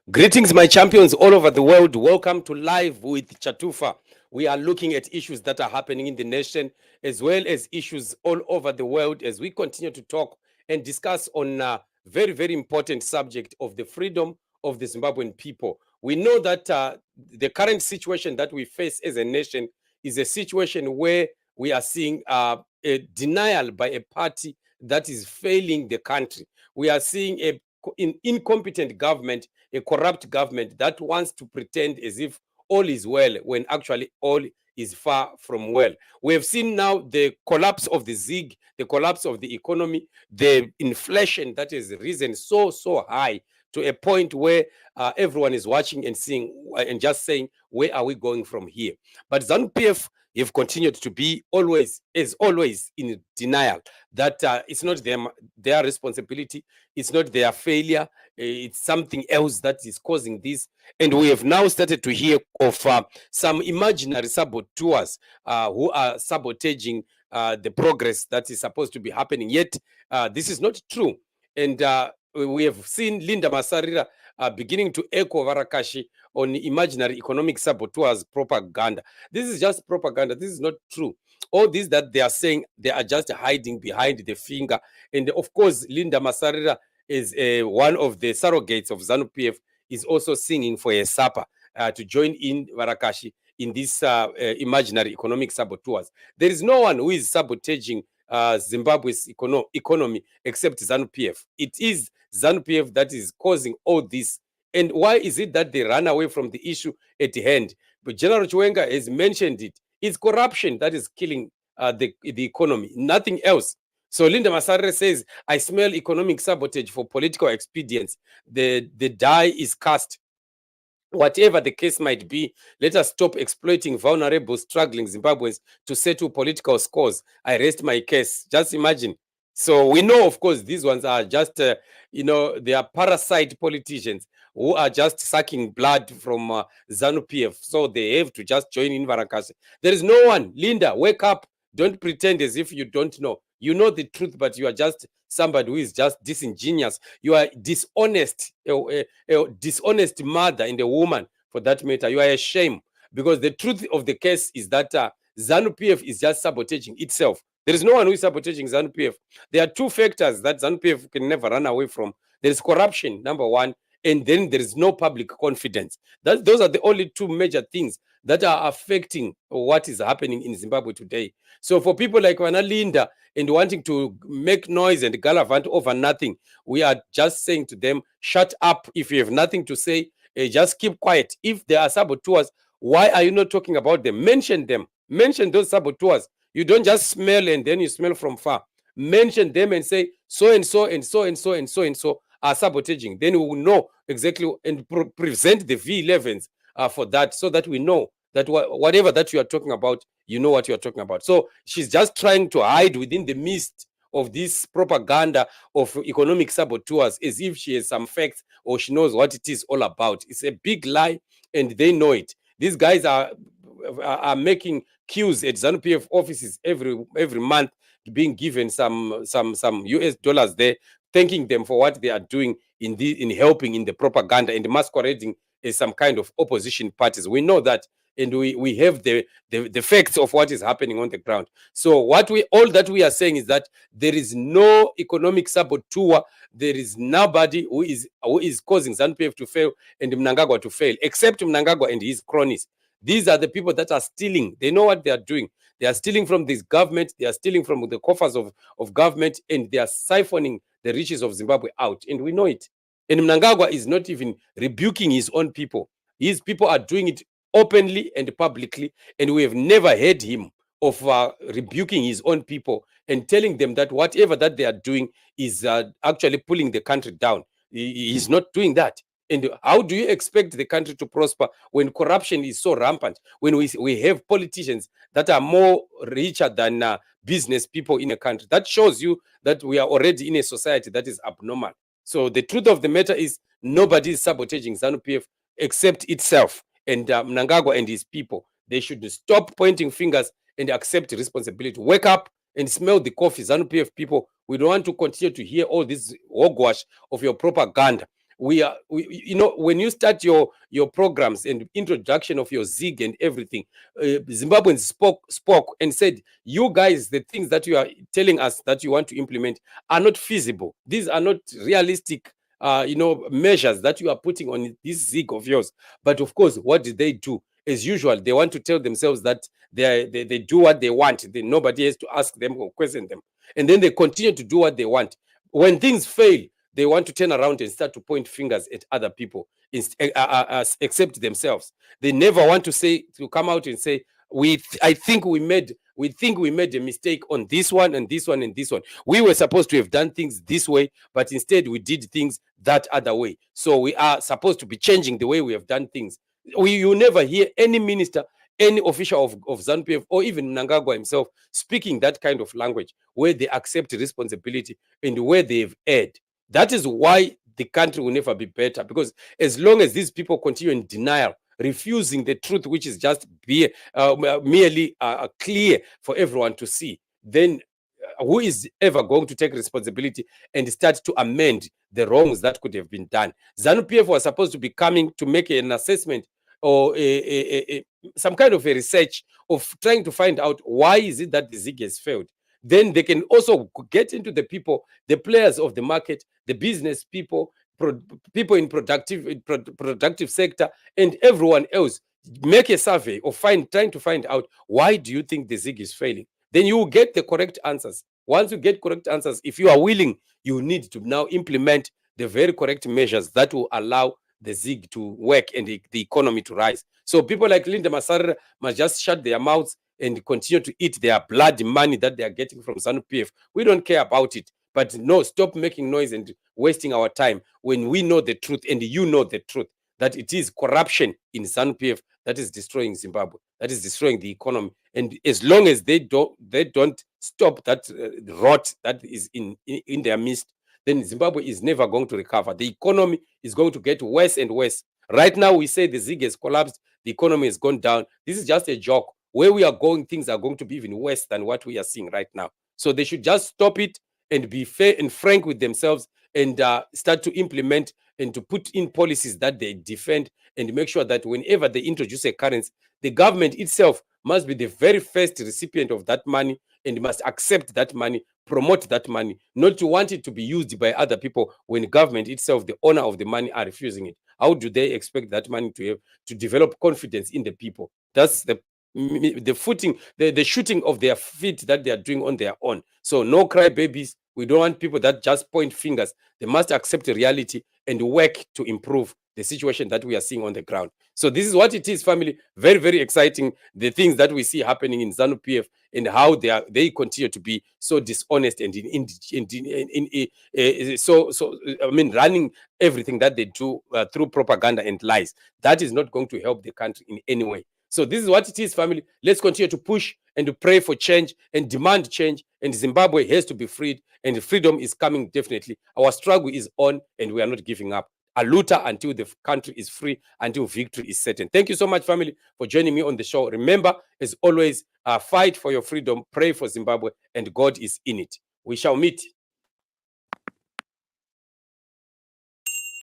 Greetings, my champions all over the world. Welcome to Live with Chatufa. We are looking at issues that are happening in the nation as well as issues all over the world as we continue to talk and discuss on a very, very important subject of the freedom of the Zimbabwean people. We know that the current situation that we face as a nation is a situation where we are seeing a denial by a party that is failing the country. We are seeing an incompetent government, a corrupt government that wants to pretend as if all is well when actually all is far from well. We have seen now the collapse of the ZIG, the collapse of the economy, the inflation that has risen so high to a point where everyone is watching and seeing and just saying, where are we going from here? But ZANU-PF have continued to be always in denial that it's not their responsibility, it's not their failure, it's something else that is causing this. And we have now started to hear of some imaginary saboteurs who are sabotaging the progress that is supposed to be happening. Yet this is not true. And we have seen Linda Masarira beginning to echo Varakashi on imaginary economic saboteurs propaganda. This is just propaganda. This is not true. All this that they are saying, they are just hiding behind the finger. And of course, Linda Masarira is one of the surrogates of ZANU-PF, is also singing for a supper to join in Varakashi in this imaginary economic saboteurs. There is no one who is sabotaging Zimbabwe's economy except ZANU-PF. It is ZANU-PF that is causing all this. And why is it that they run away from the issue at hand? But General Chiwenga has mentioned it. It's corruption that is killing the economy, nothing else. So Linda Masarire says, I smell economic sabotage for political expedience. The die is cast. Whatever the case might be, let us stop exploiting vulnerable, struggling Zimbabweans to settle political scores. I rest my case. Just imagine. So we know, of course, these ones are just, they are parasite politicians who are just sucking blood from ZANU-PF. So they have to just join in Varakashi. There is no one. Linda, wake up. Don't pretend as if you don't know. You know the truth, but you are just somebody who is just disingenuous. You are dishonest, a dishonest mother and a woman for that matter. You are a shame, because the truth of the case is that ZANU-PF is just sabotaging itself. There is no one who is sabotaging ZANU-PF. There are two factors that ZANU-PF can never run away from. There is corruption, number one, and then there is no public confidence. Those are the only two major things that are affecting what is happening in Zimbabwe today. So for people like Wana Linda and wanting to make noise and gallivant over nothing, we are just saying to them, shut up. If you have nothing to say, just keep quiet. If there are saboteurs, why are you not talking about them? Mention them. Mention those saboteurs. You don't just smell and then you smell from far. Mention them and say, so and so and so and so and so and so are sabotaging. Then we will know exactly and present the V11s for that, so that we know that whatever that you are talking about, you know what you are talking about. So she's just trying to hide within the mist of this propaganda of economic saboteurs as if she has some facts or she knows what it is all about. It's a big lie and they know it. These guys are making queues at ZANU-PF offices every month, being given some US dollars there, thanking them for what they are doing in helping in the propaganda and masquerading as some kind of opposition parties. We know that, and we have the facts of what is happening on the ground. So all that we are saying is that there is no economic saboteur. There is nobody who is causing ZANU-PF to fail and Mnangagwa to fail, except Mnangagwa and his cronies. These are the people that are stealing. They know what they are doing. They are stealing from this government. They are stealing from the coffers of government, and they are siphoning the riches of Zimbabwe out. And we know it. And Mnangagwa is not even rebuking his own people. His people are doing it openly and publicly, and we have never heard him of rebuking his own people and telling them that whatever that they are doing is actually pulling the country down. He's not doing that. And how do you expect the country to prosper when corruption is so rampant, when we have politicians that are more richer than business people in a country? That shows you that we are already in a society that is abnormal. So the truth of the matter is nobody is sabotaging ZANU-PF except itself and Mnangagwa and his people. They should stop pointing fingers and accept responsibility. Wake up and smell the coffee, ZANU-PF people. We don't want to continue to hear all this hogwash of your propaganda. when you start your programs and introduction of your Zig and everything, Zimbabweans spoke and said, you guys, the things that you are telling us that you want to implement are not feasible. These are not realistic measures that you are putting on this Zig of yours. But of course, what did they do? As usual, they want to tell themselves that they do what they want. Nobody has to ask them or question them. And then they continue to do what they want. When things fail, they want to turn around and start to point fingers at other people, except themselves. They never want to come out and say, I think we made a mistake on this one and this one and this one. We were supposed to have done things this way, but instead we did things that other way. So we are supposed to be changing the way we have done things. You never hear any minister, any official of ZANU-PF, or even Mnangagwa himself speaking that kind of language where they accept responsibility and where they've erred. That is why the country will never be better, because as long as these people continue in denial, refusing the truth, which is just merely clear for everyone to see, then who is ever going to take responsibility and start to amend the wrongs that could have been done? ZANU-PF was supposed to be coming to make an assessment or some kind of a research of trying to find out why is it that the Zig has failed. Then they can also get into the people, the players of the market, the business people, people in productive sector, and everyone else. Make a survey of trying to find out, why do you think the Zig is failing? Then you will get the correct answers. Once you get correct answers, if you are willing, you need to now implement the very correct measures that will allow the Zig to work and the economy to rise. So people like Linda Masarira must just shut their mouths and continue to eat their blood money that they are getting from ZANU-PF. We don't care about it. But no, stop making noise and wasting our time when we know the truth, and you know the truth, that it is corruption in ZANU-PF that is destroying Zimbabwe, that is destroying the economy. And as long as they don't stop that rot that is in their midst, then Zimbabwe is never going to recover. The economy is going to get worse and worse. Right now, we say the Zig has collapsed, the economy has gone down. This is just a joke. Where we are going, things are going to be even worse than what we are seeing right now. So they should just stop it and be fair and frank with themselves, and start to implement and to put in policies that they defend, and make sure that whenever they introduce a currency, the government itself must be the very first recipient of that money and must accept that money, promote that money, not to want it to be used by other people when government itself, the owner of the money, are refusing it. How do they expect that money to develop confidence in the people? That's the footing, the shooting of their feet that they are doing on their own. So no cry babies. We don't want people that just point fingers. They must accept reality and work to improve the situation that we are seeing on the ground. So this is what it is, family. Very, very exciting. The things that we see happening in ZANU-PF and how they continue to be so dishonest and running everything that they do through propaganda and lies. That is not going to help the country in any way. So this is what it is, family. Let's continue to push and to pray for change and demand change. And Zimbabwe has to be freed, and freedom is coming definitely. Our struggle is on, and we are not giving up. Aluta until the country is free, until victory is certain. Thank you so much, family, for joining me on the show. Remember, as always, fight for your freedom, pray for Zimbabwe, and God is in it. We shall meet